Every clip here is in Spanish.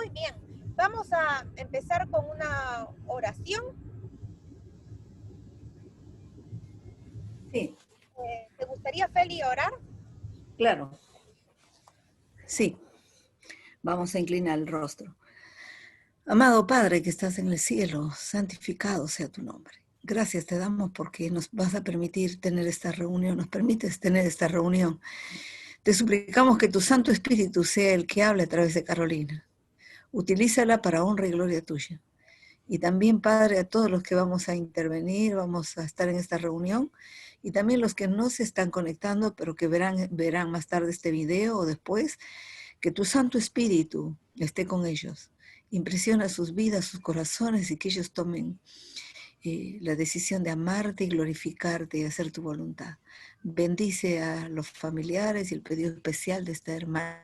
Muy bien. Vamos a empezar con una oración. Sí, ¿Te gustaría, Feli, orar? claro. Sí, vamos a inclinar el rostro. Amado Padre que estás en el cielo, santificado sea tu nombre. Gracias te damos porque nos vas a permitir tener esta reunión, nos permites tener esta reunión. Te suplicamos que tu Santo Espíritu sea el que hable a través de Carolina. Utilízala para honra y gloria tuya. Y también, Padre, a todos los que vamos a intervenir, vamos a estar en esta reunión, y también los que no se están conectando, pero que verán más tarde este video o después, que tu Santo Espíritu esté con ellos. Impresiona sus vidas, sus corazones, y que ellos tomen la decisión de amarte y glorificarte y hacer tu voluntad. Bendice a los familiares y el pedido especial de esta hermana.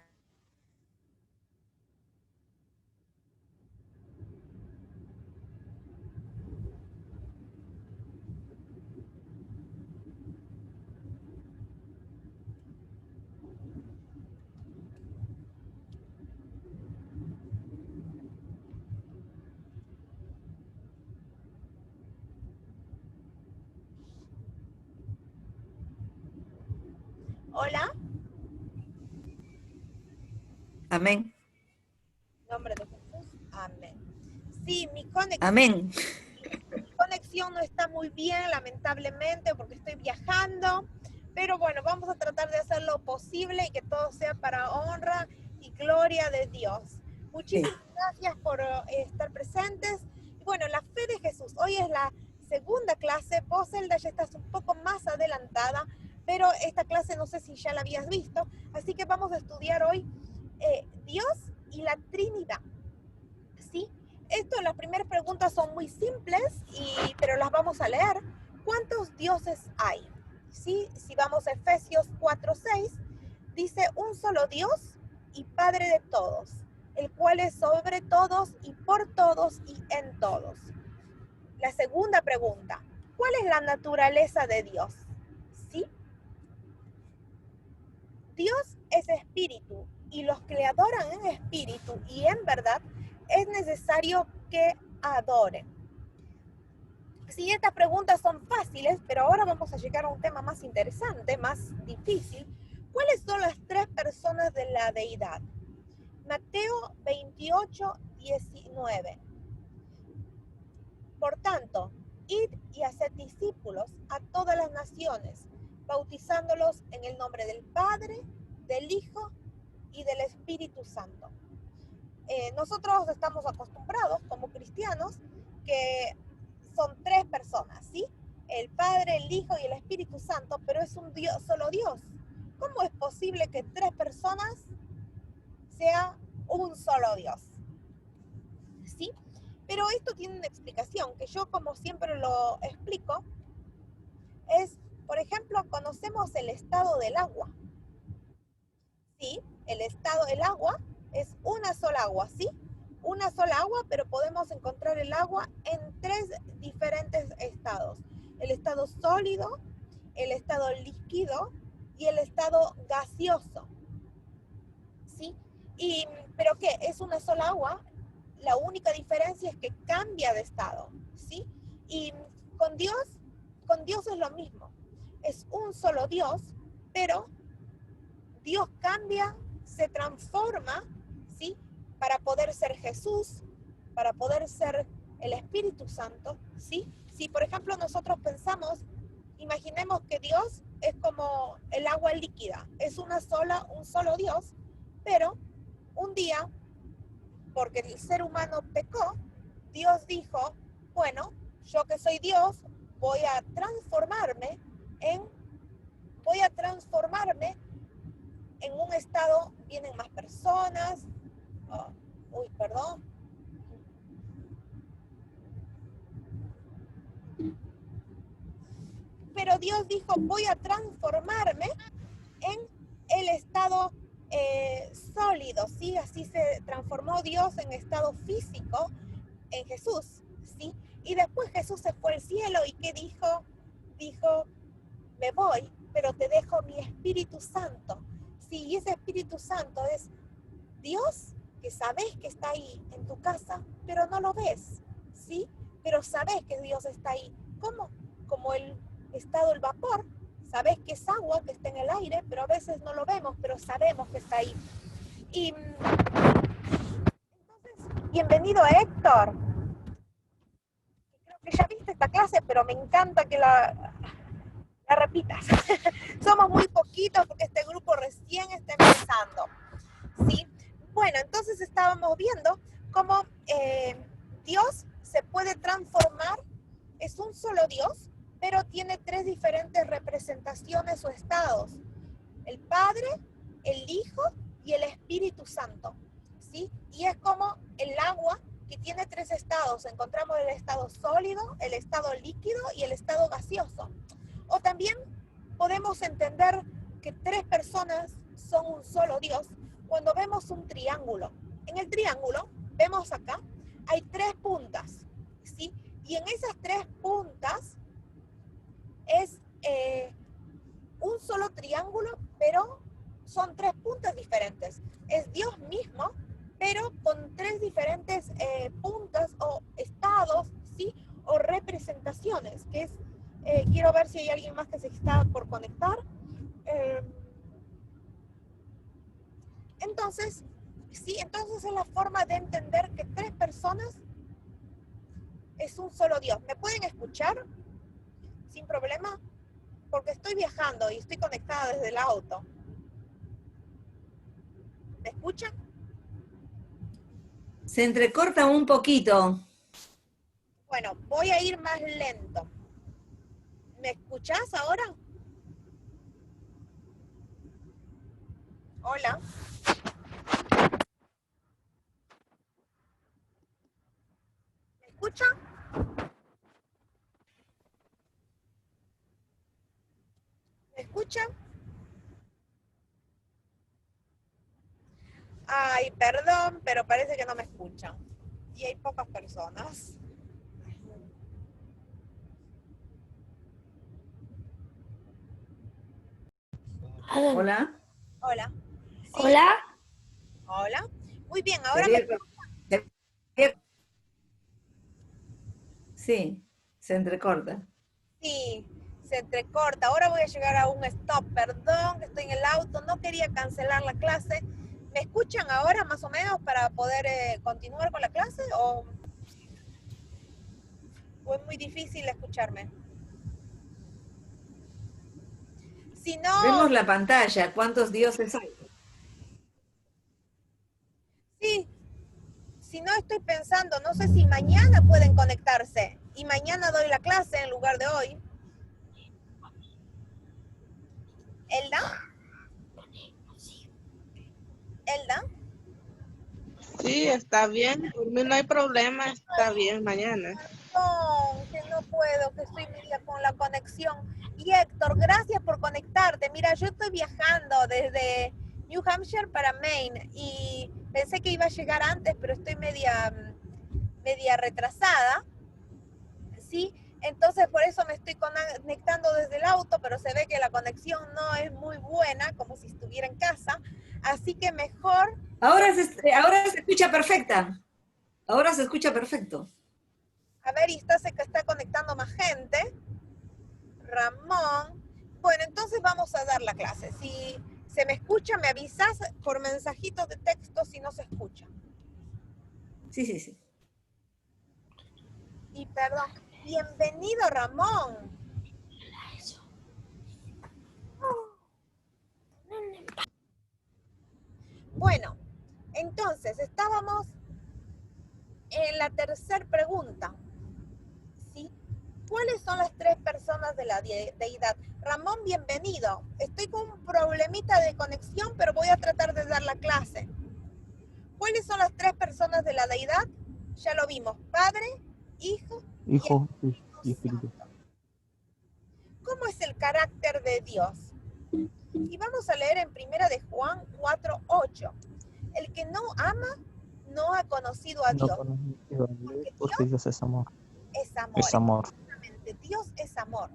Hola. Amén. En nombre de Jesús. Amén. Sí, mi conexión, Amén. mi conexión no está muy bien, lamentablemente, porque estoy viajando. Pero bueno, vamos a tratar de hacer lo posible y que todo sea para honra y gloria de Dios. Sí. Muchísimas gracias por estar presentes. Y bueno, la fe de Jesús. Hoy es la segunda clase. Vos, Zelda, ya estás un poco más adelantada, pero esta clase no sé si ya la habías visto. Así que vamos a estudiar hoy Dios y la Trinidad. ¿Sí? Las primeras preguntas son muy simples, pero las vamos a leer. ¿Cuántos dioses hay? ¿Sí? Si vamos a Efesios 4:6, dice un solo Dios y Padre de todos, el cual es sobre todos y por todos y en todos. La segunda pregunta, ¿cuál es la naturaleza de Dios? ¿Sí? Dios es espíritu y los que le adoran en espíritu y en verdad es necesario que adoren. Sí, estas preguntas son fáciles, pero ahora vamos a llegar a un tema más interesante, más difícil. ¿Cuáles son las tres personas de la deidad? Mateo 28:19. Por tanto, id y haced discípulos a todas las naciones, bautizándolos en el nombre del Padre, del Hijo y del Espíritu Santo. Nosotros estamos acostumbrados como cristianos que son tres personas, ¿sí? El Padre, el Hijo y el Espíritu Santo, pero es un Dios, solo Dios. ¿Cómo es posible que tres personas sea un solo Dios? ¿Sí? Pero esto tiene una explicación que yo, como siempre lo explico, es, por ejemplo, conocemos el estado del agua. ¿Sí? El agua es una sola agua, ¿sí? Una sola agua, pero podemos encontrar el agua en tres diferentes estados. El estado sólido, el estado líquido y el estado gaseoso, ¿sí? ¿Pero qué? Es una sola agua. La única diferencia es que cambia de estado, ¿sí? Y con Dios, con Dios es lo mismo. Es un solo Dios, pero Dios cambia, se transforma, ¿sí? Para poder ser Jesús, para poder ser el Espíritu Santo, ¿sí? Si por ejemplo nosotros pensamos, imaginemos que Dios es como el agua líquida, es un solo Dios, pero un día, porque el ser humano pecó, Dios dijo, bueno, yo que soy Dios, voy a transformarme en, voy a transformarme en un estado, vienen más personas, perdón. Pero Dios dijo, voy a transformarme en el estado sólido, ¿sí? Así se transformó Dios en estado físico en Jesús, ¿sí? Y después Jesús se fue al cielo y ¿qué dijo? Dijo, me voy, pero te dejo mi Espíritu Santo. Sí, y ese Espíritu Santo es Dios que sabes que está ahí en tu casa, pero no lo ves, ¿sí? Pero sabes que Dios está ahí. ¿Cómo? Como el estado del vapor. Sabes que es agua, que está en el aire, pero a veces no lo vemos, pero sabemos que está ahí. Y entonces, bienvenido Héctor. Creo que ya viste esta clase, pero me encanta que la repitas. Somos muy poquitos porque este grupo recién está empezando, ¿sí? Bueno, entonces estábamos viendo cómo Dios se puede transformar, es un solo Dios, pero tiene tres diferentes representaciones o estados: el Padre, el Hijo y el Espíritu Santo, ¿sí? Y es como el agua, que tiene tres estados. Encontramos el estado sólido, el estado líquido y el estado gaseoso. O también podemos entender que tres personas son un solo Dios cuando vemos un triángulo. En el triángulo, vemos acá, hay tres puntas, ¿sí? Y en esas tres puntas es un solo triángulo, pero son tres puntas diferentes. Es Dios mismo, pero con tres diferentes puntas o estados, ¿sí? O representaciones, que es, quiero ver si hay alguien más que se está por conectar. Entonces, sí, entonces es la forma de entender que tres personas es un solo Dios. ¿Me pueden escuchar sin problema? Porque estoy viajando y estoy conectada desde el auto. ¿Me escuchan? Se entrecorta un poquito. Bueno, voy a ir más lento. ¿Me escuchás ahora? Hola. ¿Me escuchan? ¿Me escuchan? Ay, perdón, pero parece que no me escuchan. Y hay pocas personas. Hola. Hola. ¿Sí? Hola. Hola. Muy bien, Se ahora había- me... Sí, se entrecorta. Sí, se entrecorta. Ahora voy a llegar a un stop. Perdón, que estoy en el auto. No quería cancelar la clase. ¿Me escuchan ahora más o menos para poder continuar con la clase? ¿O es muy difícil escucharme? Si no, Vemos la pantalla, ¿cuántos dioses hay? sí, si no estoy pensando, no sé si mañana pueden conectarse. Y mañana doy la clase en lugar de hoy. ¿Elda? ¿Elda? Sí, está bien. Por mí no hay problema. Está bien mañana. Perdón, que no puedo, que estoy media con la conexión. Y Héctor, gracias por conectarte. Mira, yo estoy viajando desde New Hampshire para Maine y pensé que iba a llegar antes, pero estoy media retrasada, ¿sí? Entonces por eso me estoy conectando desde el auto, pero se ve que la conexión no es muy buena, como si estuviera en casa. Así que mejor... Ahora se escucha perfecta. Ahora se escucha perfecto. A ver, y se está conectando más gente. Ramón. Bueno, entonces vamos a dar la clase. Si se me escucha, me avisas por mensajitos de texto si no se escucha. Sí, sí, sí. Y perdón, bienvenido Ramón. Bueno, entonces estábamos en la tercera pregunta, ¿sí? ¿Cuáles son las tres personas de la deidad? Ramón, bienvenido. Estoy con un problemita de conexión, pero voy a tratar de dar la clase. ¿Cuáles son las tres personas de la deidad? Ya lo vimos, Padre, Hijo y Espíritu Santo. ¿Cómo es el carácter de Dios? Y vamos a leer en primera de Juan 4:8. El que no ama no ha conocido a Dios. Porque Dios es amor. Es amor. Es amor. Exactamente, Dios es amor.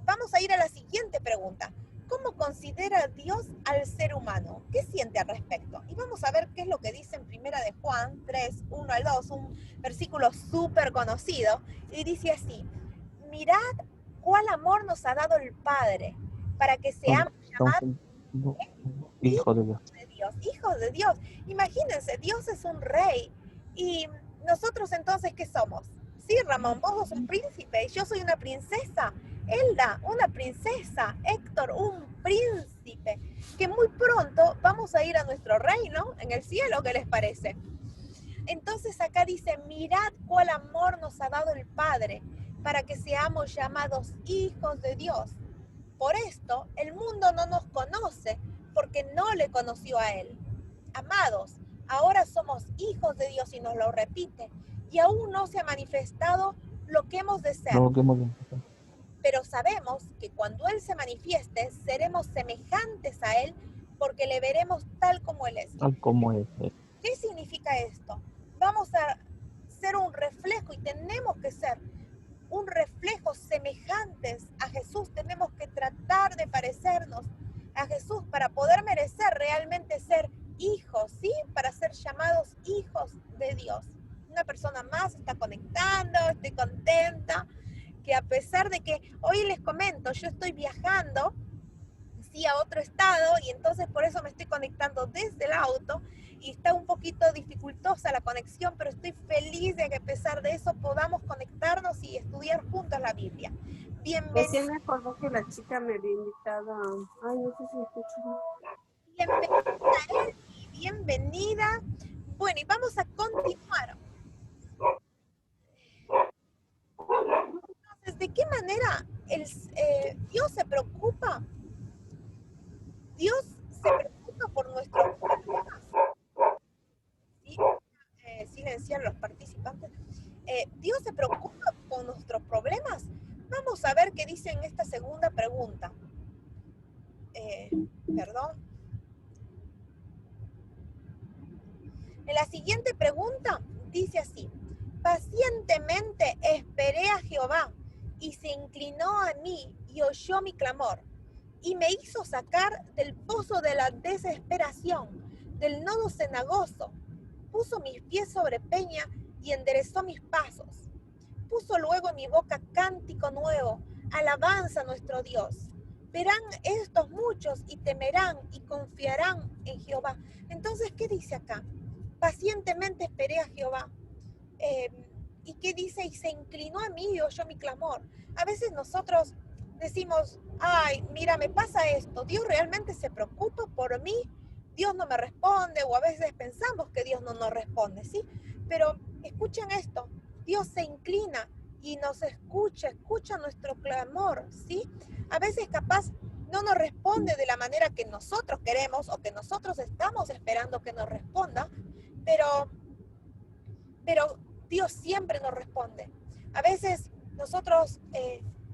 Vamos a ir a la siguiente pregunta. ¿Cómo considera Dios al ser humano? ¿Qué siente interesante al respecto. Y vamos a ver qué es lo que dice en Primera de Juan 3, 1 al 2, un versículo súper conocido. Y dice así: mirad cuál amor nos ha dado el Padre para que seamos llamados Hijo de Dios. de Dios, hijos de Dios. Imagínense, Dios es un rey y nosotros entonces, ¿qué somos? Sí, Ramón, vos sos un príncipe, yo soy una princesa, Elda, una princesa, Héctor, un príncipe, que muy pronto vamos a ir a nuestro reino en el cielo, ¿qué les parece? Entonces acá dice, mirad cuál amor nos ha dado el Padre para que seamos llamados hijos de Dios. Por esto, el mundo no nos conoce porque no le conoció a Él. Amados, ahora somos hijos de Dios y nos lo repite, y aún no se ha manifestado lo que hemos de ser. Luego que hemos visto. Pero sabemos que cuando Él se manifieste, seremos semejantes a Él porque le veremos tal como Él es. Tal como es. ¿Qué significa esto? Vamos a ser un reflejo y tenemos que ser un reflejo semejantes a Jesús. Tenemos que tratar de parecernos a Jesús para poder merecer realmente ser hijos, ¿sí? Para ser llamados hijos de Dios. Una persona más está conectando, estoy contenta, que a pesar de que hoy les comento, yo estoy viajando, sí, a otro estado y entonces por eso me estoy conectando desde el auto y está un poquito dificultosa la conexión, pero estoy feliz de que a pesar de eso podamos conectarnos y estudiar juntos la Biblia. Recién me acordó que la chica me había invitado a... Ay, no sé si me escucho. Bienvenida, Eli, bienvenida. Bueno, y vamos a continuar. Entonces, ¿de qué manera Dios se preocupa? Dios se preocupa por nuestros problemas. ¿Sí? Silenciar a los participantes. Dios se preocupa por nuestros problemas. Vamos a ver qué dice en esta segunda pregunta. Perdón. En la siguiente pregunta dice así: pacientemente esperé a Jehová y se inclinó a mí y oyó mi clamor y me hizo sacar del pozo de la desesperación, del nodo cenagoso. Puso mis pies sobre peña y enderezó mis pasos. Puso luego en mi boca cántico nuevo, alabanza a nuestro Dios. Verán estos muchos y temerán y confiarán en Jehová. Entonces, ¿qué dice acá? Pacientemente esperé a Jehová. ¿Y qué dice? Y se inclinó a mí y oyó mi clamor. A veces nosotros decimos, ay, mira, me pasa esto. Dios realmente se preocupa por mí. Dios no me responde, o a veces pensamos que Dios no nos responde, ¿sí? Pero escuchen esto, Dios se inclina y nos escucha nuestro clamor, ¿sí? A veces capaz no nos responde de la manera que nosotros queremos o que nosotros estamos esperando que nos responda, pero Dios siempre nos responde. A veces nosotros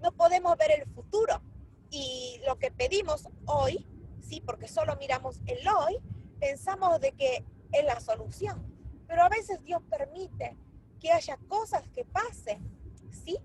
no podemos ver el futuro y lo que pedimos hoy, sí, porque solo miramos el hoy, pensamos de que es la solución. Pero a veces Dios permite que haya cosas que pasen, ¿sí?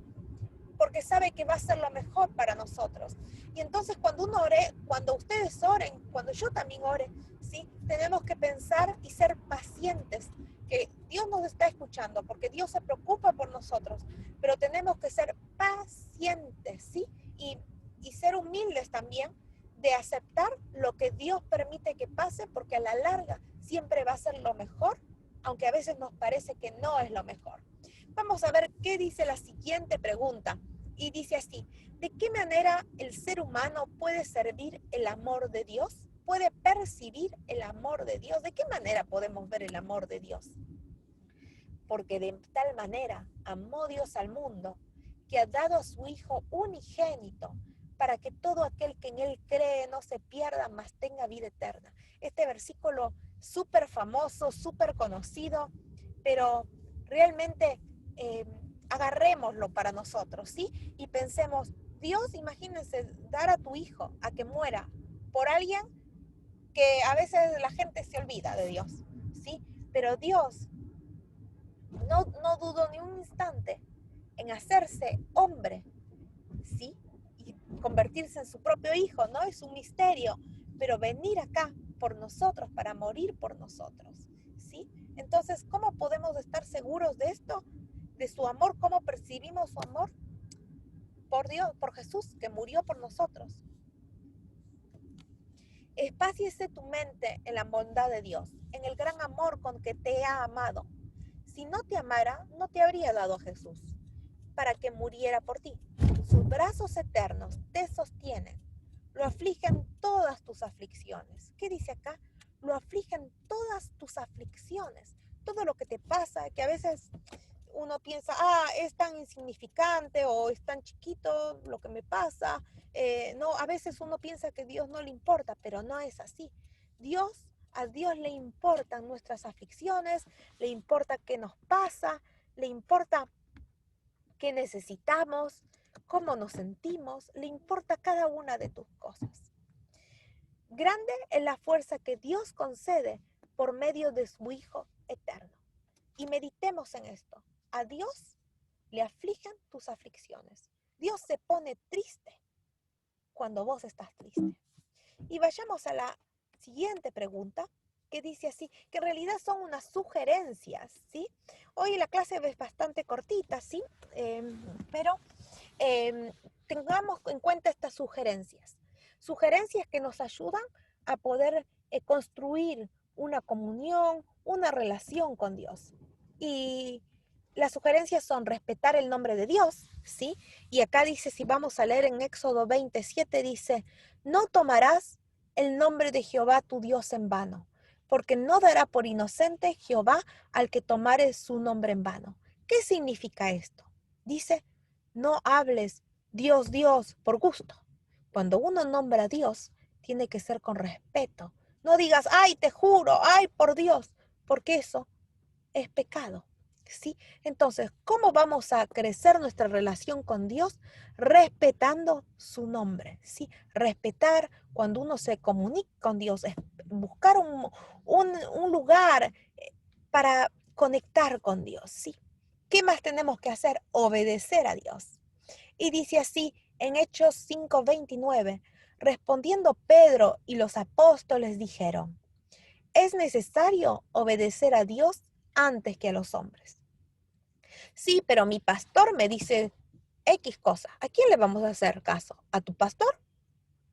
Porque sabe que va a ser lo mejor para nosotros. Y entonces cuando uno ore, cuando ustedes oren, cuando yo también ore, ¿sí? Tenemos que pensar y ser pacientes, que Dios nos está escuchando, porque Dios se preocupa por nosotros, pero tenemos que ser pacientes, ¿sí? Y ser humildes también, de aceptar lo que Dios permite que pase, porque a la larga siempre va a ser lo mejor, aunque a veces nos parece que no es lo mejor. Vamos a ver qué dice la siguiente pregunta. Y dice así: ¿de qué manera el ser humano puede servir el amor de Dios? ¿Puede percibir el amor de Dios? ¿De qué manera podemos ver el amor de Dios? Porque de tal manera amó Dios al mundo, que ha dado a su Hijo unigénito, para que todo aquel que en Él cree no se pierda, mas tenga vida eterna. Este versículo súper famoso, súper conocido, pero realmente agarrémoslo para nosotros, ¿sí? Y pensemos, Dios, imagínense, dar a tu hijo a que muera por alguien que a veces la gente se olvida de Dios, ¿sí? Pero Dios no dudó ni un instante en hacerse hombre, ¿sí? Y convertirse en su propio hijo, ¿no? Es un misterio, pero venir acá por nosotros, para morir por nosotros, ¿sí? Entonces, ¿cómo podemos estar seguros de esto? De su amor, ¿cómo percibimos su amor? Por Dios, por Jesús, que murió por nosotros. Espáciese tu mente en la bondad de Dios, en el gran amor con que te ha amado. Si no te amara, no te habría dado a Jesús para que muriera por ti. Sus brazos eternos te sostienen. Lo afligen todas tus aflicciones. ¿Qué dice acá? Lo afligen todas tus aflicciones. Todo lo que te pasa, que a veces uno piensa, es tan insignificante o es tan chiquito lo que me pasa. No, a veces uno piensa que a Dios no le importa, pero no es así. A Dios le importan nuestras aflicciones, le importa qué nos pasa, le importa qué necesitamos, cómo nos sentimos, le importa cada una de tus cosas. Grande es la fuerza que Dios concede por medio de su Hijo eterno. Y meditemos en esto. A Dios le afligen tus aflicciones. Dios se pone triste cuando vos estás triste. Y vayamos a la siguiente pregunta, que dice así, que en realidad son unas sugerencias, ¿sí? Hoy la clase es bastante cortita, ¿sí? Pero tengamos en cuenta estas sugerencias. Sugerencias que nos ayudan a poder construir una comunión, una relación con Dios. Y las sugerencias son respetar el nombre de Dios, ¿sí? Y acá dice, si vamos a leer en Éxodo 27, dice, no tomarás el nombre de Jehová tu Dios en vano, porque no dará por inocente Jehová al que tomare su nombre en vano. ¿Qué significa esto? Dice, no hables Dios, Dios por gusto. Cuando uno nombra a Dios, tiene que ser con respeto. No digas, ay, te juro, ay, por Dios, porque eso es pecado, ¿sí? Entonces, ¿cómo vamos a crecer nuestra relación con Dios? Respetando su nombre, ¿sí? Respetar cuando uno se comunica con Dios, es buscar un lugar para conectar con Dios, ¿sí? ¿Qué más tenemos que hacer? Obedecer a Dios. Y dice así en Hechos 5:29, respondiendo Pedro y los apóstoles dijeron, es necesario obedecer a Dios antes que a los hombres. Sí, pero mi pastor me dice X cosa. ¿A quién le vamos a hacer caso? ¿A tu pastor?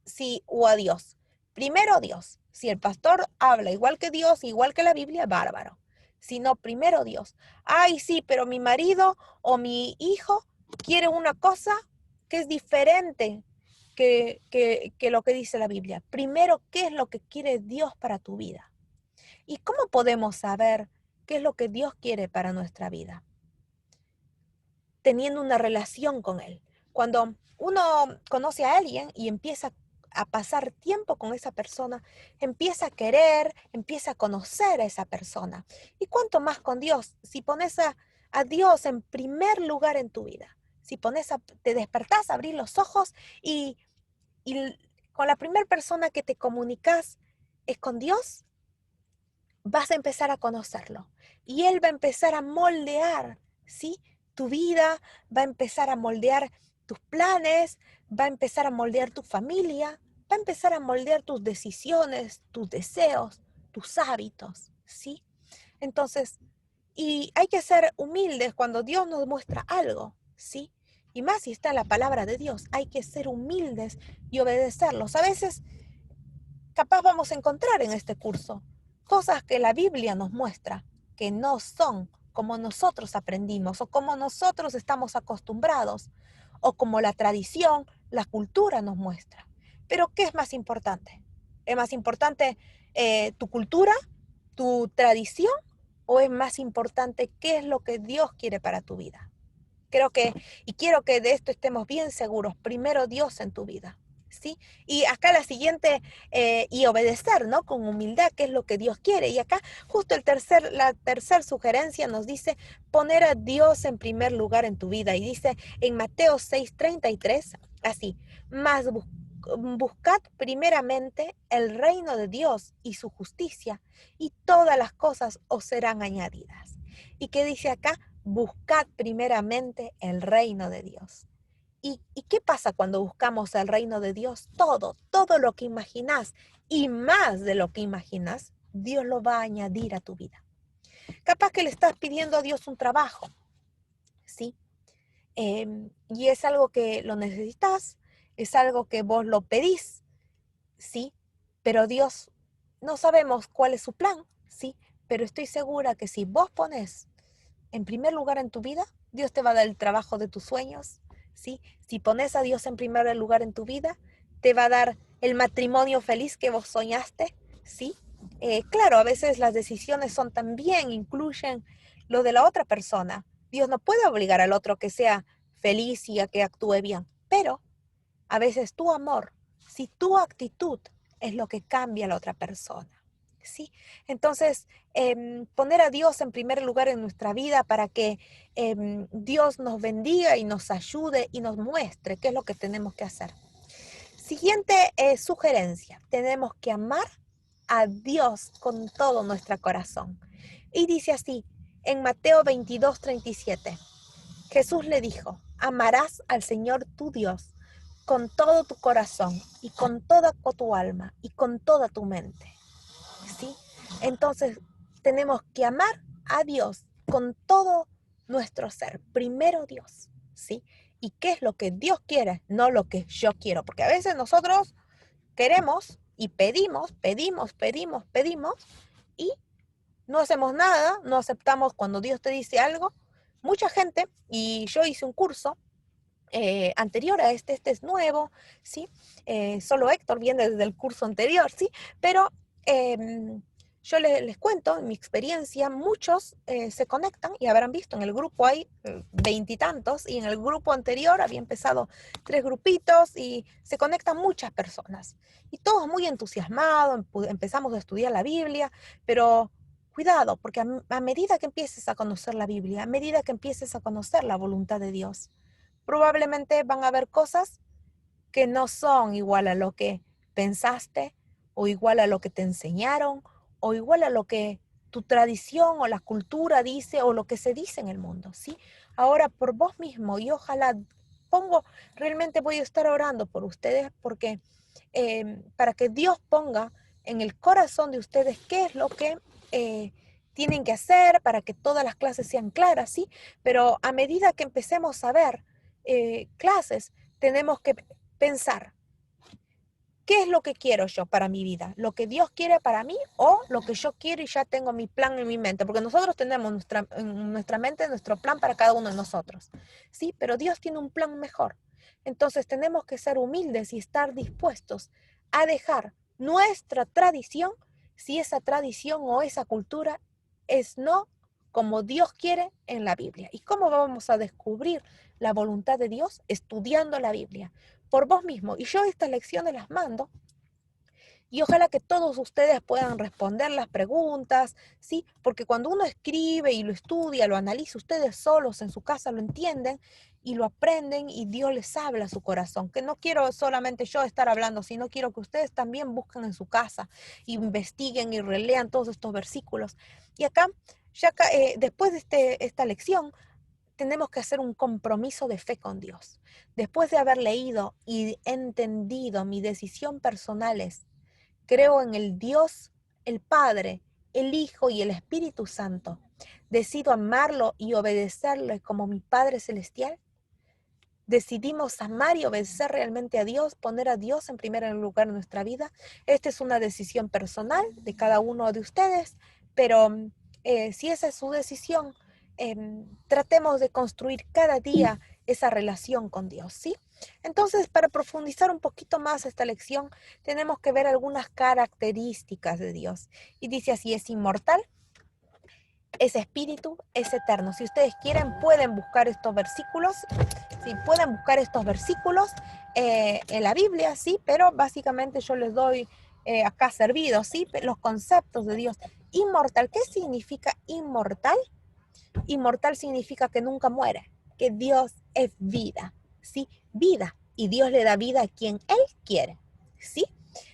Sí, o a Dios. Primero Dios. Si el pastor habla igual que Dios, igual que la Biblia, bárbaro. Si no, primero Dios. Ay, sí, pero mi marido o mi hijo quiere una cosa que es diferente que lo que dice la Biblia. Primero, ¿qué es lo que quiere Dios para tu vida? ¿Y cómo podemos saber qué es lo que Dios quiere para nuestra vida? Teniendo una relación con Él. Cuando uno conoce a alguien y empieza a pasar tiempo con esa persona, empieza a querer, empieza a conocer a esa persona. ¿Y cuánto más con Dios? Si pones a Dios en primer lugar en tu vida, si te despertás, abrís los ojos y con la primera persona que te comunicas es con Dios, vas a empezar a conocerlo y Él va a empezar a moldear, ¿sí? Tu vida, va a empezar a moldear tus planes, va a empezar a moldear tu familia, va a empezar a moldear tus decisiones, tus deseos, tus hábitos, ¿sí? Entonces, y hay que ser humildes cuando Dios nos muestra algo, ¿sí? Y más si está en la palabra de Dios, hay que ser humildes y obedecerlos. A veces, capaz vamos a encontrar en este curso cosas que la Biblia nos muestra que no son como nosotros aprendimos o como nosotros estamos acostumbrados o como la tradición, la cultura nos muestra. Pero ¿qué es más importante? ¿Es más importante tu cultura, tu tradición o es más importante qué es lo que Dios quiere para tu vida? Quiero que de esto estemos bien seguros. Primero Dios en tu vida, ¿sí? Y acá la siguiente, y obedecer, ¿no? Con humildad, que es lo que Dios quiere. Y acá justo la tercera sugerencia nos dice poner a Dios en primer lugar en tu vida. Y dice en Mateo 6:33, así, más buscad primeramente el reino de Dios y su justicia, y todas las cosas os serán añadidas. ¿Y qué dice acá? Buscad primeramente el reino de Dios. ¿Y qué pasa cuando buscamos el reino de Dios? Todo lo que imaginas y más de lo que imaginas, Dios lo va a añadir a tu vida. Capaz que le estás pidiendo a Dios un trabajo, ¿sí? Y es algo que lo necesitas, es algo que vos lo pedís, ¿sí? Pero Dios, no sabemos cuál es su plan, ¿sí? Pero estoy segura que si vos pones en primer lugar en tu vida, Dios te va a dar el trabajo de tus sueños, ¿sí? Si pones a Dios en primer lugar en tu vida, te va a dar el matrimonio feliz que vos soñaste, ¿sí? Claro, a veces las decisiones son también, incluyen lo de la otra persona. Dios no puede obligar al otro que sea feliz y a que actúe bien, pero a veces tu amor, si tu actitud es lo que cambia a la otra persona, ¿sí? Entonces, poner a Dios en primer lugar en nuestra vida para que Dios nos bendiga y nos ayude y nos muestre qué es lo que tenemos que hacer. Siguiente sugerencia, tenemos que amar a Dios con todo nuestro corazón. Y dice así, en Mateo 22:37, Jesús le dijo, amarás al Señor tu Dios con todo tu corazón y con toda tu alma y con toda tu mente, ¿sí? Entonces tenemos que amar a Dios con todo nuestro ser. Primero Dios, ¿sí? ¿Y qué es lo que Dios quiere? No lo que yo quiero, porque a veces nosotros queremos y pedimos y no hacemos nada, no aceptamos cuando Dios te dice algo. Mucha gente, y yo hice un curso anterior a este es nuevo, ¿sí? Solo Héctor viene desde el curso anterior, ¿sí? Pero yo les cuento, en mi experiencia, muchos se conectan y habrán visto, en el grupo hay 20 y tantos, y en el grupo anterior había empezado 3 grupitos y se conectan muchas personas. Y todos muy entusiasmados, empezamos a estudiar la Biblia, pero cuidado, porque a medida que empieces a conocer la Biblia, a medida que empieces a conocer la voluntad de Dios, probablemente van a haber cosas que no son igual a lo que pensaste, o igual a lo que te enseñaron, o igual a lo que tu tradición o la cultura dice, o lo que se dice en el mundo, ¿sí? Ahora por vos mismo, y ojalá realmente voy a estar orando por ustedes, porque para que Dios ponga en el corazón de ustedes qué es lo que tienen que hacer para que todas las clases sean claras, ¿sí? Pero a medida que empecemos a ver clases, tenemos que pensar, ¿qué es lo que quiero yo para mi vida? ¿Lo que Dios quiere para mí o lo que yo quiero y ya tengo mi plan en mi mente? Porque nosotros tenemos en nuestra mente nuestro plan para cada uno de nosotros, ¿sí? Pero Dios tiene un plan mejor. Entonces tenemos que ser humildes y estar dispuestos a dejar nuestra tradición, si esa tradición o esa cultura es no como Dios quiere en la Biblia. ¿Y cómo vamos a descubrir la voluntad de Dios? Estudiando la Biblia por vos mismo. Y yo estas lecciones las mando y ojalá que todos ustedes puedan responder las preguntas, ¿sí? Porque cuando uno escribe y lo estudia, lo analiza, ustedes solos en su casa lo entienden y lo aprenden y Dios les habla a su corazón. Que no quiero solamente yo estar hablando, sino quiero que ustedes también busquen en su casa, investiguen y relean todos estos versículos. Y acá, después de esta lección, tenemos que hacer un compromiso de fe con Dios. Después de haber leído y entendido mi decisión personal es, creo en el Dios, el Padre, el Hijo y el Espíritu Santo. Decido amarlo y obedecerle como mi Padre Celestial. Decidimos amar y obedecer realmente a Dios, poner a Dios en primer lugar en nuestra vida. Esta es una decisión personal de cada uno de ustedes, pero si esa es su decisión, tratemos de construir cada día esa relación con Dios, ¿sí? Entonces, para profundizar un poquito más esta lección, tenemos que ver algunas características de Dios. Y dice así, es inmortal, es espíritu, es eterno. Si ustedes quieren, pueden buscar estos versículos, sí, pueden buscar estos versículos en la Biblia, sí, pero básicamente yo les doy acá servidos, sí, los conceptos de Dios. Inmortal, ¿qué significa inmortal? Inmortal significa que nunca muere, que Dios es vida, ¿sí? Vida, y Dios le da vida a quien Él quiere, ¿sí?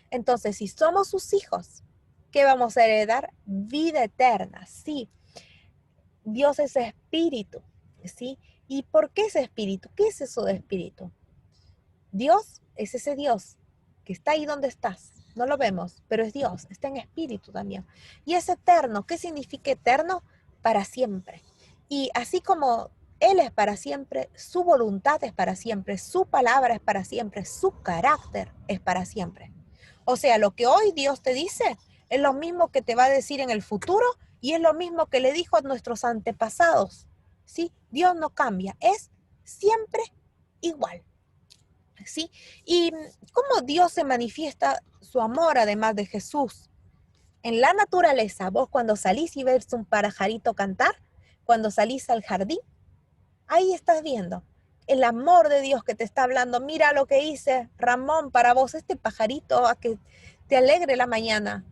Entonces, si somos sus hijos, ¿qué vamos a heredar? Vida eterna, ¿sí? Dios es espíritu, ¿sí? ¿Y por qué es espíritu? ¿Qué es eso de espíritu? Dios es ese Dios que está ahí donde estás. No lo vemos, pero es Dios, está en espíritu también. Y es eterno. ¿Qué significa eterno? Para siempre. Y así como Él es para siempre, su voluntad es para siempre, su palabra es para siempre, su carácter es para siempre. O sea, lo que hoy Dios te dice es lo mismo que te va a decir en el futuro y es lo mismo que le dijo a nuestros antepasados. ¿Sí? Dios no cambia, es siempre igual. ¿Sí? Y cómo Dios se manifiesta su amor además de Jesús. En la naturaleza, vos cuando salís y ves un pajarito cantar, cuando salís al jardín, ahí estás viendo el amor de Dios que te está hablando. Mira lo que hice, Ramón, para vos, este pajarito, a que te alegre la mañana.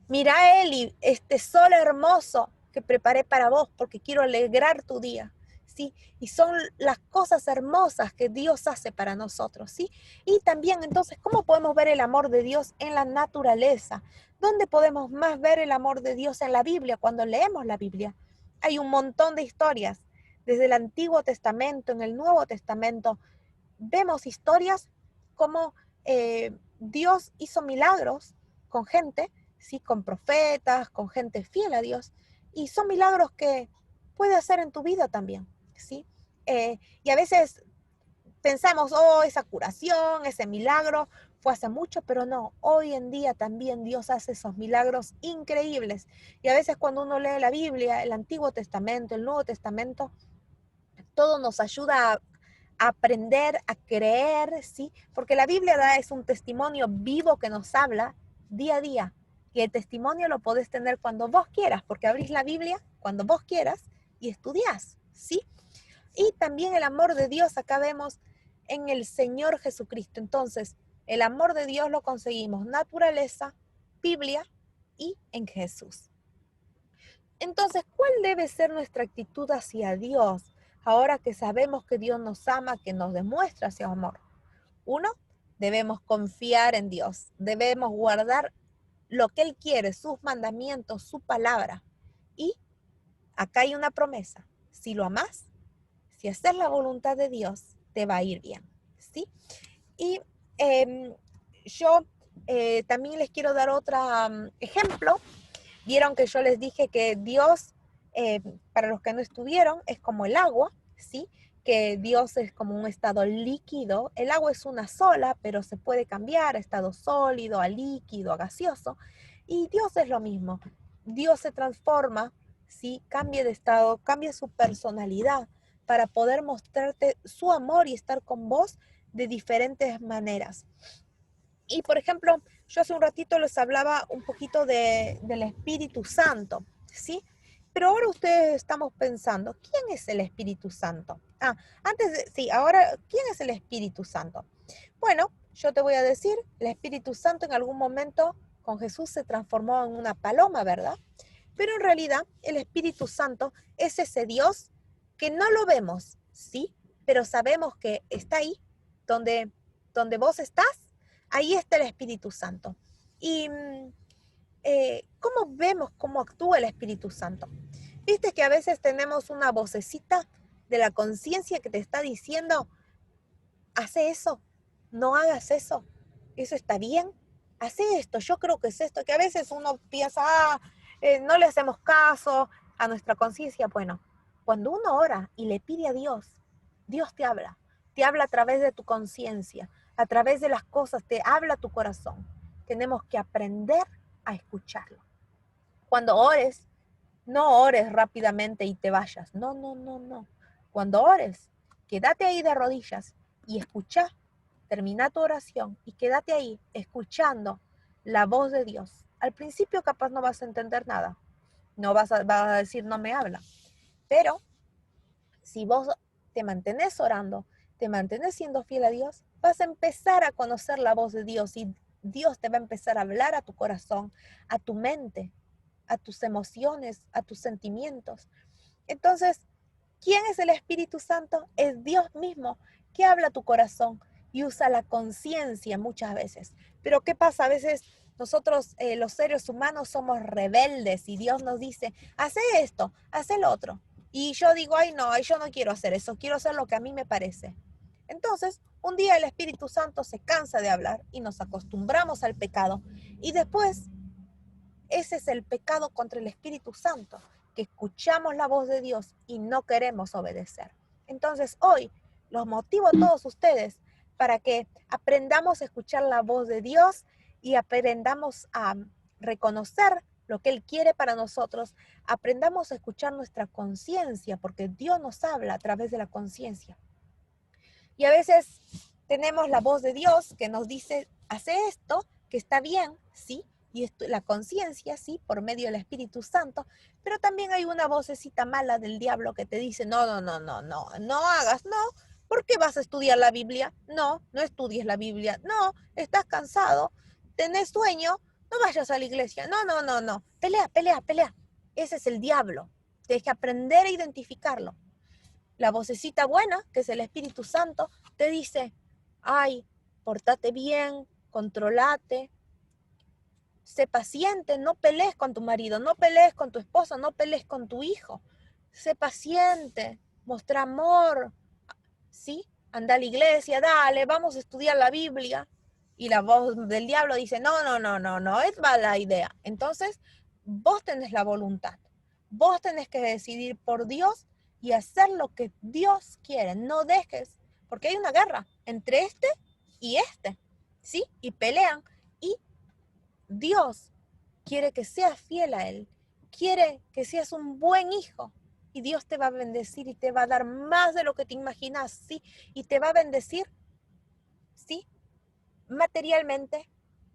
Mira, Eli, este sol hermoso que preparé para vos porque quiero alegrar tu día. ¿Sí? Y son las cosas hermosas que Dios hace para nosotros, ¿sí? Y también, entonces, ¿cómo podemos ver el amor de Dios en la naturaleza? ¿Dónde podemos más ver el amor de Dios? En la Biblia, cuando leemos la Biblia. Hay un montón de historias, desde el Antiguo Testamento, en el Nuevo Testamento, vemos historias como Dios hizo milagros con gente, ¿sí? Con profetas, con gente fiel a Dios, y son milagros que puede hacer en tu vida también, ¿sí? Y a veces pensamos, oh, esa curación, ese milagro fue hace mucho, pero no, hoy en día también Dios hace esos milagros increíbles. Y a veces cuando uno lee la Biblia, el Antiguo Testamento, el Nuevo Testamento, todo nos ayuda a aprender, a creer, ¿sí? Porque la Biblia es un testimonio vivo que nos habla día a día. Y el testimonio lo podés tener cuando vos quieras, porque abrís la Biblia cuando vos quieras y estudiás, ¿sí? Y también el amor de Dios, acá vemos en el Señor Jesucristo. Entonces, el amor de Dios lo conseguimos naturaleza, Biblia y en Jesús. Entonces, ¿cuál debe ser nuestra actitud hacia Dios ahora que sabemos que Dios nos ama, que nos demuestra ese amor? Uno, debemos confiar en Dios, debemos guardar lo que Él quiere, sus mandamientos, su palabra. Y acá hay una promesa, si lo amás, si haces la voluntad de Dios, te va a ir bien, ¿sí? Y yo también les quiero dar otro ejemplo. Vieron que yo les dije que Dios, para los que no estuvieron, es como el agua, ¿sí? Que Dios es como un estado líquido. El agua es una sola, pero se puede cambiar a estado sólido, a líquido, a gaseoso. Y Dios es lo mismo. Dios se transforma, ¿sí? Cambia de estado, cambia su personalidad para poder mostrarte su amor y estar con vos de diferentes maneras. Y por ejemplo, yo hace un ratito les hablaba un poquito del Espíritu Santo, ¿sí? Pero ahora ustedes estamos pensando, ¿quién es el Espíritu Santo? Ahora, ¿quién es el Espíritu Santo? Bueno, yo te voy a decir, el Espíritu Santo en algún momento con Jesús se transformó en una paloma, ¿verdad? Pero en realidad el Espíritu Santo es ese Dios que no lo vemos, ¿sí? Pero sabemos que está ahí, donde vos estás. Ahí está el Espíritu Santo. Y ¿cómo vemos cómo actúa el Espíritu Santo? Viste que a veces tenemos una vocecita de la conciencia que te está diciendo, hace eso, no hagas eso, eso está bien, hace esto, yo creo que es esto, que a veces uno piensa, no le hacemos caso a nuestra conciencia. Bueno, cuando uno ora y le pide a Dios, Dios te habla a través de tu conciencia, a través de las cosas, te habla tu corazón. Tenemos que aprender a escucharlo. Cuando ores, no ores rápidamente y te vayas. No, no, no, no. Cuando ores, quédate ahí de rodillas y escucha, termina tu oración y quédate ahí escuchando la voz de Dios. Al principio capaz no vas a entender nada. No vas a decir, no me habla. Pero si vos te mantenés orando, te mantenés siendo fiel a Dios, vas a empezar a conocer la voz de Dios y Dios te va a empezar a hablar a tu corazón, a tu mente, a tus emociones, a tus sentimientos. Entonces, ¿quién es el Espíritu Santo? Es Dios mismo que habla a tu corazón y usa la conciencia muchas veces. Pero ¿qué pasa? A veces nosotros, los seres humanos, somos rebeldes y Dios nos dice, hace esto, hace lo otro. Y yo digo, ay no, yo no quiero hacer eso, quiero hacer lo que a mí me parece. Entonces, un día el Espíritu Santo se cansa de hablar y nos acostumbramos al pecado. Y después, ese es el pecado contra el Espíritu Santo, que escuchamos la voz de Dios y no queremos obedecer. Entonces, hoy los motivo a todos ustedes para que aprendamos a escuchar la voz de Dios y aprendamos a reconocer lo que Él quiere para nosotros, aprendamos a escuchar nuestra conciencia, porque Dios nos habla a través de la conciencia. Y a veces tenemos la voz de Dios que nos dice, hace esto, que está bien, ¿sí? Y esto, la conciencia, ¿sí? Por medio del Espíritu Santo, pero también hay una vocecita mala del diablo que te dice, no hagas, no. ¿Por qué vas a estudiar la Biblia? No estudies la Biblia. No, estás cansado, tenés sueño, no vayas a la iglesia. No. Pelea. Ese es el diablo. Tienes que aprender a identificarlo. La vocecita buena, que es el Espíritu Santo, te dice, ay, portate bien, controlate, sé paciente, no pelees con tu marido, no pelees con tu esposa, no pelees con tu hijo. Sé paciente, muestra amor, ¿sí? Anda a la iglesia, dale, vamos a estudiar la Biblia. Y la voz del diablo dice, no, es mala idea. Entonces, vos tenés la voluntad. Vos tenés que decidir por Dios y hacer lo que Dios quiere. No dejes, porque hay una guerra entre este y este, ¿sí? Y pelean. Y Dios quiere que seas fiel a Él. Quiere que seas un buen hijo. Y Dios te va a bendecir y te va a dar más de lo que te imaginas, ¿sí? Y te va a bendecir, ¿sí? Materialmente,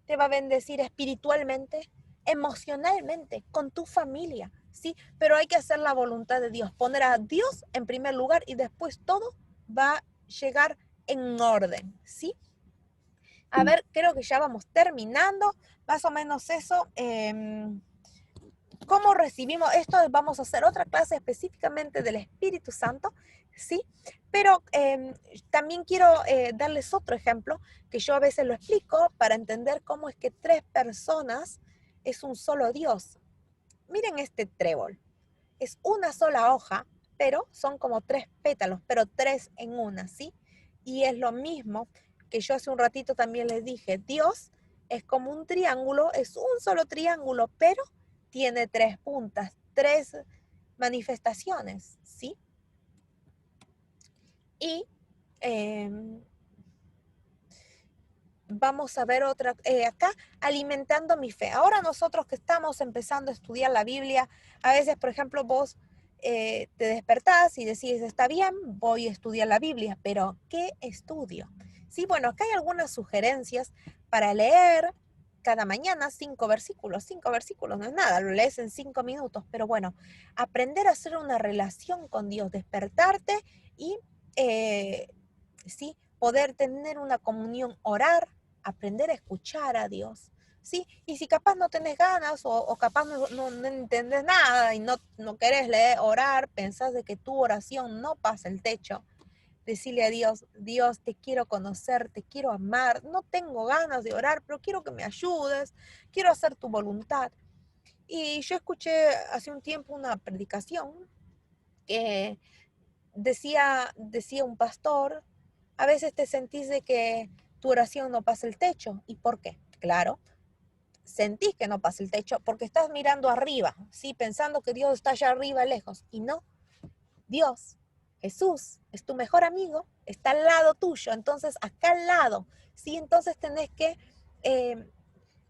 te va a bendecir espiritualmente, emocionalmente, con tu familia, ¿sí? Pero hay que hacer la voluntad de Dios, poner a Dios en primer lugar y después todo va a llegar en orden, ¿sí? A ver, creo que ya vamos terminando, más o menos eso. ¿Cómo recibimos esto? Vamos a hacer otra clase específicamente del Espíritu Santo, ¿sí? Pero también quiero darles otro ejemplo, que yo a veces lo explico para entender cómo es que 3 personas es un solo Dios. Miren este trébol. Es una sola hoja, pero son como 3 pétalos, pero 3 en una, ¿sí? Y es lo mismo que yo hace un ratito también les dije. Dios es como un triángulo, es un solo triángulo, pero tiene 3 puntas, 3 manifestaciones, ¿sí? Y vamos a ver otra, acá, alimentando mi fe. Ahora nosotros que estamos empezando a estudiar la Biblia, a veces, por ejemplo, vos te despertás y decís, está bien, voy a estudiar la Biblia, pero ¿qué estudio? Sí, bueno, acá hay algunas sugerencias para leer cada mañana 5 versículos. 5 versículos no es nada, lo lees en 5 minutos, pero bueno, aprender a hacer una relación con Dios, despertarte y, sí, poder tener una comunión, orar, aprender a escuchar a Dios, ¿sí? Y si capaz no tenés ganas o capaz no entendés nada y no querés leer, orar, pensás de que tu oración no pasa el techo, decirle a Dios, Dios, te quiero conocer, te quiero amar, no tengo ganas de orar, pero quiero que me ayudes, quiero hacer tu voluntad. Y yo escuché hace un tiempo una predicación que decía un pastor, a veces te sentís de que tu oración no pasa el techo. ¿Y por qué? Claro, sentís que no pasa el techo porque estás mirando arriba, ¿sí? Pensando que Dios está allá arriba lejos. Y no, Dios, Jesús, es tu mejor amigo, está al lado tuyo, entonces acá al lado, ¿sí? Entonces tenés que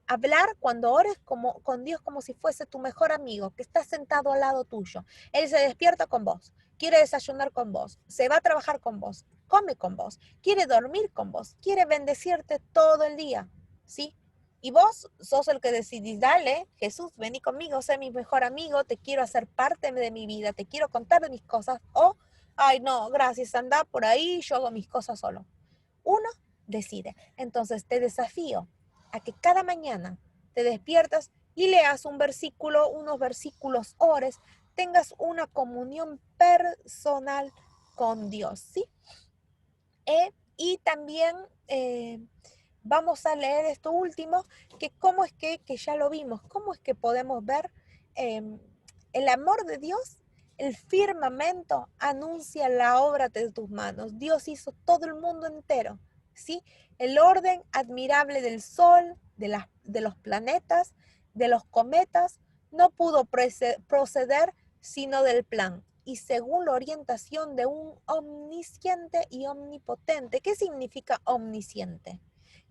hablar cuando ores con Dios como si fuese tu mejor amigo, que está sentado al lado tuyo. Él se despierta con vos, quiere desayunar con vos, se va a trabajar con vos, come con vos, quiere dormir con vos, quiere bendecirte todo el día, ¿sí? Y vos sos el que decidís, dale, Jesús, vení conmigo, sé mi mejor amigo, te quiero hacer parte de mi vida, te quiero contar de mis cosas, o, ay, no, gracias, anda por ahí, yo hago mis cosas solo. Uno decide. Entonces te desafío a que cada mañana te despiertas y leas un versículo, unos versículos, ores, tengas una comunión personal con Dios, ¿sí? Y también vamos a leer esto último, que cómo es que ya lo vimos, cómo es que podemos ver el amor de Dios El firmamento anuncia la obra de tus manos. Dios hizo todo el mundo entero, ¿sí? El orden admirable del sol, de los planetas, de los cometas, no pudo proceder sino del plan y según la orientación de un omnisciente y omnipotente. ¿Qué significa omnisciente?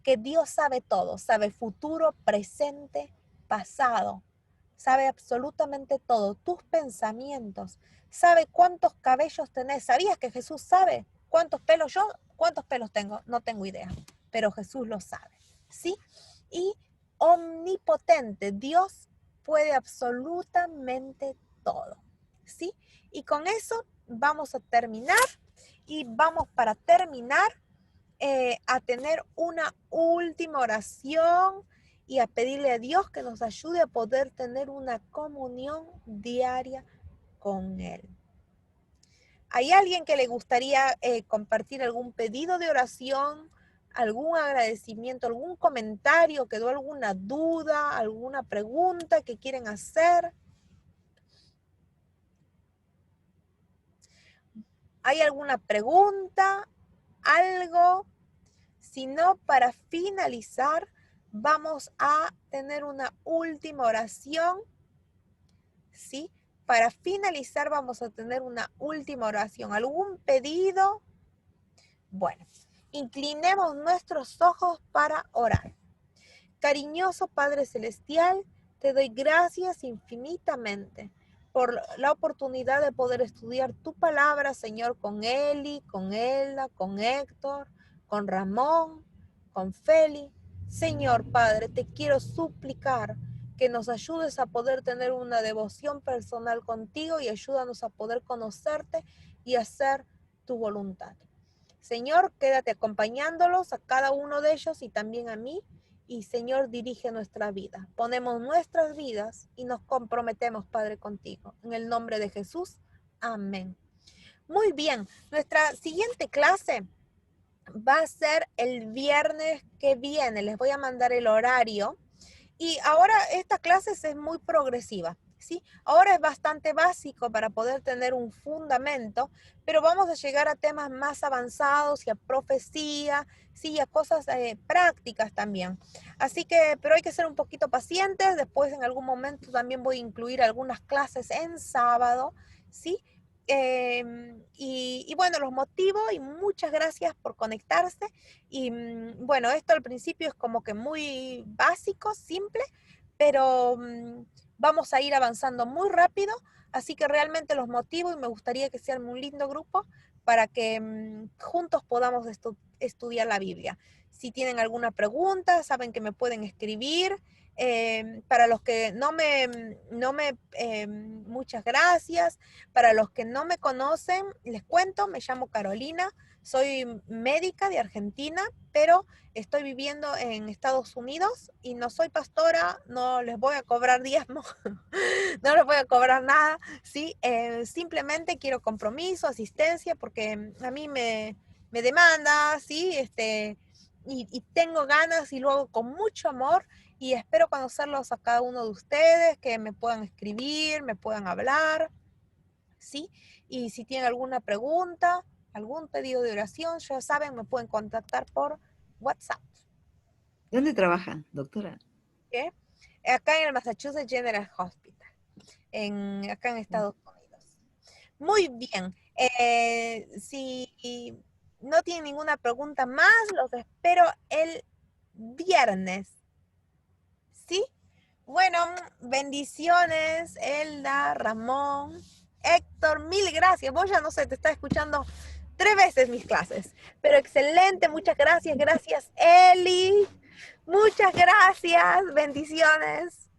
Que Dios sabe todo, sabe futuro, presente, pasado. Sabe absolutamente todo, tus pensamientos, sabe cuántos cabellos tenés. ¿Sabías que Jesús sabe cuántos pelos yo? ¿Cuántos pelos tengo? No tengo idea, pero Jesús lo sabe, ¿sí? Y omnipotente, Dios puede absolutamente todo, ¿sí? Y con eso vamos a terminar y vamos para terminar a tener una última oración y a pedirle a Dios que nos ayude a poder tener una comunión diaria con Él. ¿Hay alguien que le gustaría compartir algún pedido de oración, algún agradecimiento, algún comentario, quedó alguna duda, alguna pregunta que quieren hacer? ¿Hay alguna pregunta? ¿Algo? Si no, para finalizar, vamos a tener una última oración, ¿sí? Para finalizar vamos a tener una última oración. ¿Algún pedido? Bueno, inclinemos nuestros ojos para orar. Cariñoso Padre Celestial, te doy gracias infinitamente por la oportunidad de poder estudiar tu palabra, Señor, con Eli, con Elda, con Héctor, con Ramón, con Feli. Señor Padre, te quiero suplicar que nos ayudes a poder tener una devoción personal contigo y ayúdanos a poder conocerte y hacer tu voluntad. Señor, quédate acompañándolos a cada uno de ellos y también a mí. Y Señor, dirige nuestra vida. Ponemos nuestras vidas y nos comprometemos, Padre, contigo. En el nombre de Jesús. Amén. Muy bien, nuestra siguiente clase va a ser el viernes que viene. Les voy a mandar el horario. Y ahora esta clase es muy progresiva, ¿sí? Ahora es bastante básico para poder tener un fundamento, pero vamos a llegar a temas más avanzados y a profecía, sí, y a cosas prácticas también. Así que, pero hay que ser un poquito pacientes. Después en algún momento también voy a incluir algunas clases en sábado, ¿sí? Y bueno, los motivo y muchas gracias por conectarse. Y bueno, esto al principio es como que muy básico, simple, pero vamos a ir avanzando muy rápido, así que realmente los motivo y me gustaría que sean un lindo grupo para que juntos podamos estudiar la Biblia. Si tienen alguna pregunta, saben que me pueden escribir. Para los que muchas gracias. Para los que no me conocen, les cuento, me llamo Carolina, soy médica de Argentina, pero estoy viviendo en Estados Unidos y no soy pastora, no les voy a cobrar diezmo, no les voy a cobrar nada, ¿sí? Simplemente quiero compromiso, asistencia, porque a mí me demanda, ¿sí? Y tengo ganas y lo hago con mucho amor. Y espero conocerlos a cada uno de ustedes, que me puedan escribir, me puedan hablar, ¿sí? Y si tienen alguna pregunta, algún pedido de oración, ya saben, me pueden contactar por WhatsApp. ¿Dónde trabajan, doctora? ¿Okay? Acá en el Massachusetts General Hospital, acá en Estados Unidos. Muy bien. Si no tienen ninguna pregunta más, los espero el viernes. ¿Sí? Bueno, bendiciones, Elda, Ramón, Héctor, mil gracias. Vos ya no sé, te está escuchando 3 veces mis clases, pero excelente, muchas gracias. Gracias, Eli. Muchas gracias, bendiciones.